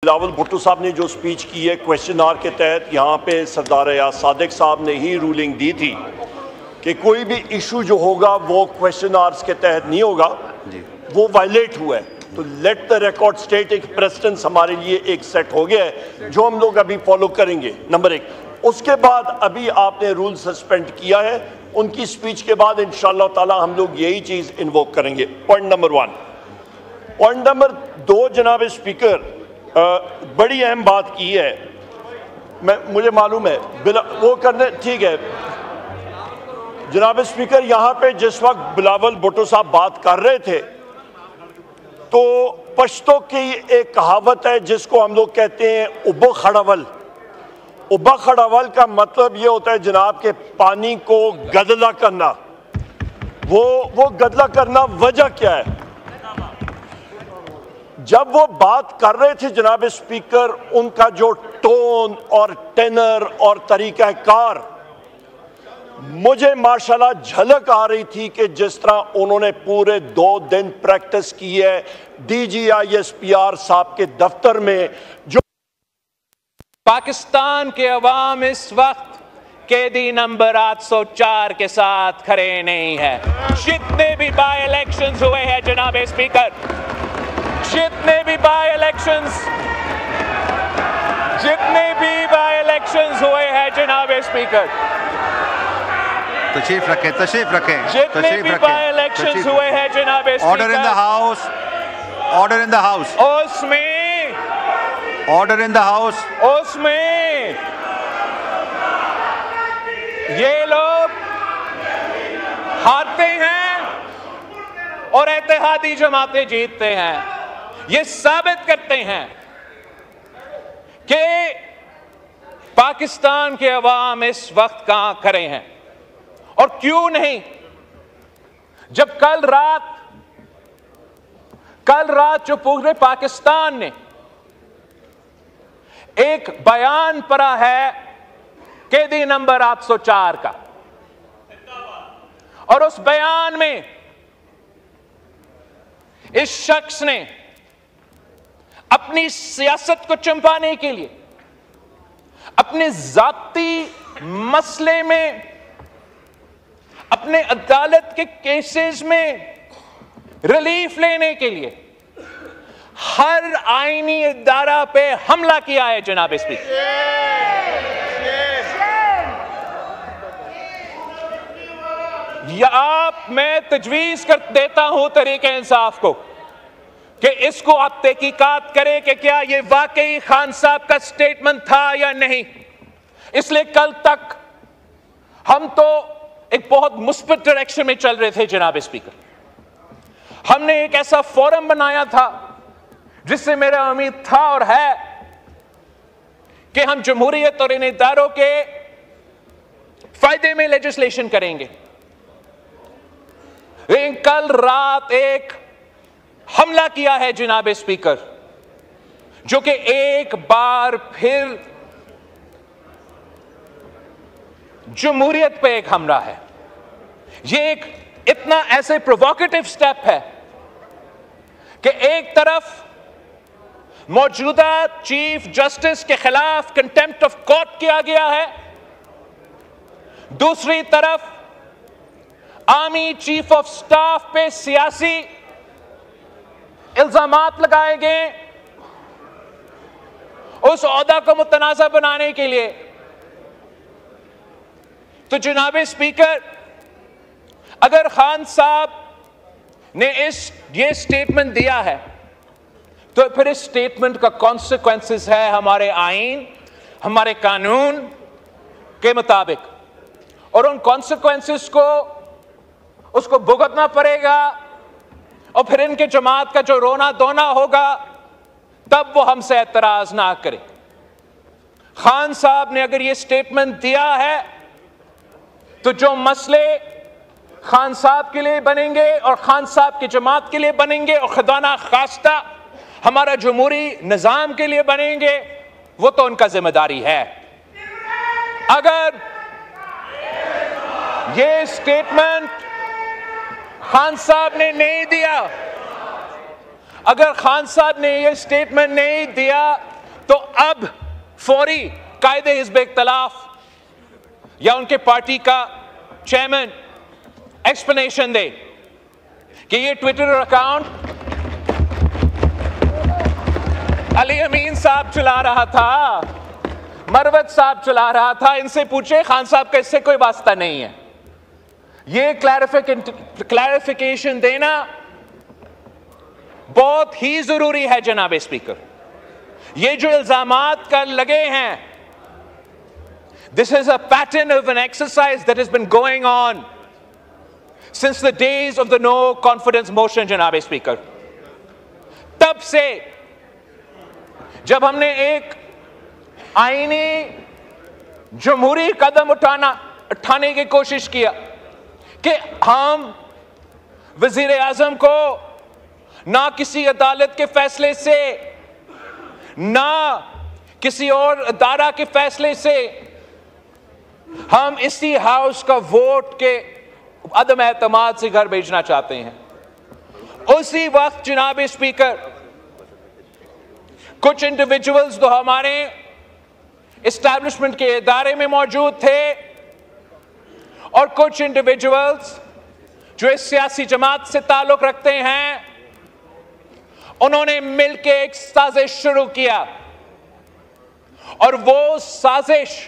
बिलावल भुट्टो साहब ने जो स्पीच की है क्वेश्चन आवर के तहत, यहाँ पे सरदार अयाज सादिक साहब ने ही रूलिंग दी थी कि कोई भी इशू जो होगा वो क्वेश्चन आवर्स के तहत नहीं होगा, वो वायलेट हुआ है। तो लेट द रिकॉर्ड स्टेट, एक प्रेसिडेंस हमारे लिए एक सेट हो गया है जो हम लोग अभी फॉलो करेंगे, नंबर एक। उसके बाद अभी आपने रूल सस्पेंड किया है, उनकी स्पीच के बाद इंशाअल्लाह ताला हम लोग यही चीज़ इन्वोक करेंगे। Point number 1। पॉइंट नंबर 2, जनाब स्पीकर बड़ी अहम बात की है, मुझे मालूम है वो करने, ठीक है जनाब स्पीकर। यहाँ पे जिस वक्त बिलावल भुट्टो साहब बात कर रहे थे तो पश्तो की एक कहावत है जिसको हम लोग कहते हैं उब्बा खड़ावल। उब्बा खड़ावल का मतलब ये होता है जनाब के पानी को गदला करना। वो गदला करना वजह क्या है? जब वो बात कर रहे थे जनाब स्पीकर, उनका जो टोन और टेनर और तरीक़ाकार, मुझे माशाल्लाह झलक आ रही थी कि जिस तरह उन्होंने पूरे 2 दिन प्रैक्टिस की है DGISPR साहब के दफ्तर में। जो पाकिस्तान के अवाम इस वक्त कैदी नंबर 804 के साथ खड़े नहीं है। जितने भी बाई इलेक्शंस हुए हैं जनाब स्पीकर, जितने भी बाई इलेक्शंस हुए हैं जनाब स्पीकर, तशरीफ रखें। जितने भी बाई इलेक्शंस हुए हैं जनाब speaker, order in the house, order in the house, उसमें ऑर्डर इन द हाउस, उसमें ये लोग हारते हैं और इत्तेहादी जमातें जीतते हैं। ये साबित करते हैं कि पाकिस्तान के अवाम इस वक्त कहां खड़े हैं और क्यों नहीं। जब कल रात जो पूरे पाकिस्तान ने एक बयान पढ़ा है कैदी नंबर 804 का, और उस बयान में इस शख्स ने अपनी सियासत को चंपाने के लिए, अपने जाती मसले में, अपने अदालत के केसेस में रिलीफ लेने के लिए हर आईनी इदारा पे हमला किया है जनाब स्पीकर। मैं तजवीज कर देता हूं तरीके इंसाफ को कि इसको आप तहकीकात करें कि क्या ये वाकई खान साहब का स्टेटमेंट था या नहीं। इसलिए कल तक हम तो एक बहुत मुस्बित डायरेक्शन में चल रहे थे जनाब स्पीकर। हमने एक ऐसा फोरम बनाया था जिससे मेरा उम्मीद था और है कि हम जमहूरियत और इन इदारों के फायदे में लेजिस्लेशन करेंगे। लेकिन कल रात एक हमला किया है जनाब स्पीकर, जो कि एक बार फिर जमहूरियत पे एक हमला है। ये एक इतना ऐसे प्रोवोकेटिव स्टेप है कि एक तरफ मौजूदा चीफ जस्टिस के खिलाफ कंटेम्प्ट ऑफ कोर्ट किया गया है, दूसरी तरफ आर्मी चीफ ऑफ स्टाफ पे सियासी इल्जामात लगाए गए उस ओहदा को मुतनाज़ा बनाने के लिए। तो जनाब स्पीकर, अगर खान साहब ने ये स्टेटमेंट दिया है तो फिर इस स्टेटमेंट का कॉन्सिक्वेंसेस है हमारे आईन, हमारे कानून के मुताबिक, और उन कॉन्सिक्वेंसेस को उसको भुगतना पड़ेगा। और फिर इनके जमात का जो रोना धोना होगा तब वो हमसे एतराज ना करे। खान साहब ने अगर ये स्टेटमेंट दिया है तो जो मसले खान साहब के लिए बनेंगे और खान साहब की जमात के लिए बनेंगे और खुदा ना खास्ता हमारा जमहूरी निजाम के लिए बनेंगे, वो तो उनका जिम्मेदारी है। अगर ये स्टेटमेंट खान साहब ने नहीं दिया, अगर खान साहब ने ये स्टेटमेंट नहीं दिया तो अब फौरी कायदे हिज़्ब इख्तिलाफ या उनके पार्टी का चेयरमैन एक्सप्लेनेशन दे कि ये ट्विटर अकाउंट अली अमीन साहब चला रहा था, मरवत साहब चला रहा था, इनसे पूछे खान साहब का इससे कोई वास्ता नहीं है। ये क्लैरिफिकेशन देना बहुत ही जरूरी है जनाब स्पीकर। ये जो इल्जामात कर लगे हैं, this is a pattern of an exercise that has been going on since the days of the no confidence motion जनाब स्पीकर। तब से जब हमने एक आईनी जमहूरी कदम उठाने की कोशिश किया कि हम वजीर आजम को ना किसी अदालत के फैसले से ना किसी और अदारा के फैसले से हम इसी हाउस का वोट के अदम एतमाद से घर भेजना चाहते हैं, उसी वक्त जनाब स्पीकर कुछ इंडिविजुअल्स जो हमारे एस्टैब्लिशमेंट के इदारे में मौजूद थे और कुछ इंडिविजुअल्स जो इस सियासी जमात से ताल्लुक रखते हैं, उन्होंने मिलकर एक साजिश शुरू किया और वो साजिश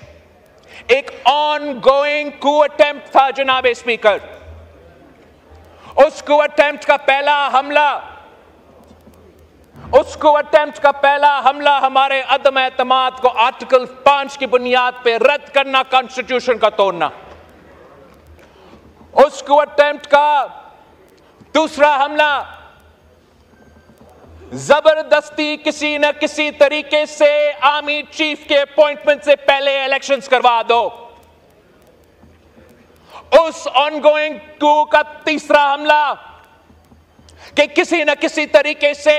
एक ऑनगोइंग कू अटेम्प्ट था जनाब स्पीकर। उस कू अटेम्प्ट का पहला हमला हमारे अदम एतमाद को आर्टिकल 5 की बुनियाद पे रद्द करना, कॉन्स्टिट्यूशन का तोड़ना। उस कू अटेम्प्ट का दूसरा हमला जबरदस्ती किसी न किसी तरीके से आर्मी चीफ के अपॉइंटमेंट से पहले इलेक्शंस करवा दो। उस ऑनगोइंग कू का तीसरा हमला कि किसी न किसी तरीके से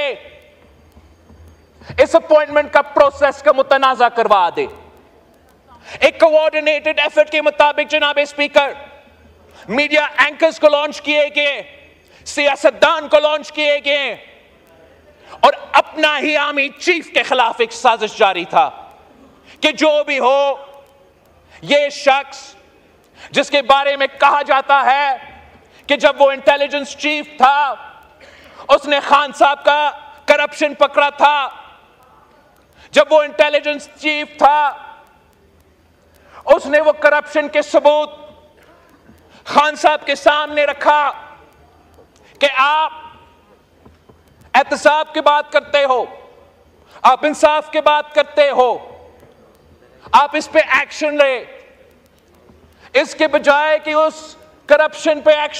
इस अपॉइंटमेंट का प्रोसेस का मुतनाजा करवा दे। एक कोऑर्डिनेटेड एफर्ट के मुताबिक जनाब स्पीकर मीडिया एंकर्स को लॉन्च किए गए, सियासतदान को लॉन्च किए गए और अपना ही आर्मी चीफ के खिलाफ एक साजिश जारी था कि जो भी हो, ये शख्स जिसके बारे में कहा जाता है कि जब वो इंटेलिजेंस चीफ था उसने खान साहब का करप्शन पकड़ा था, जब वो इंटेलिजेंस चीफ था उसने वो करप्शन के सबूत खान साहब के सामने रखा कि आप एहतसाब की बात करते हो, आप इंसाफ की बात करते हो, आप इस पे एक्शन ले, इसके बजाय कि उस करप्शन पे एक्शन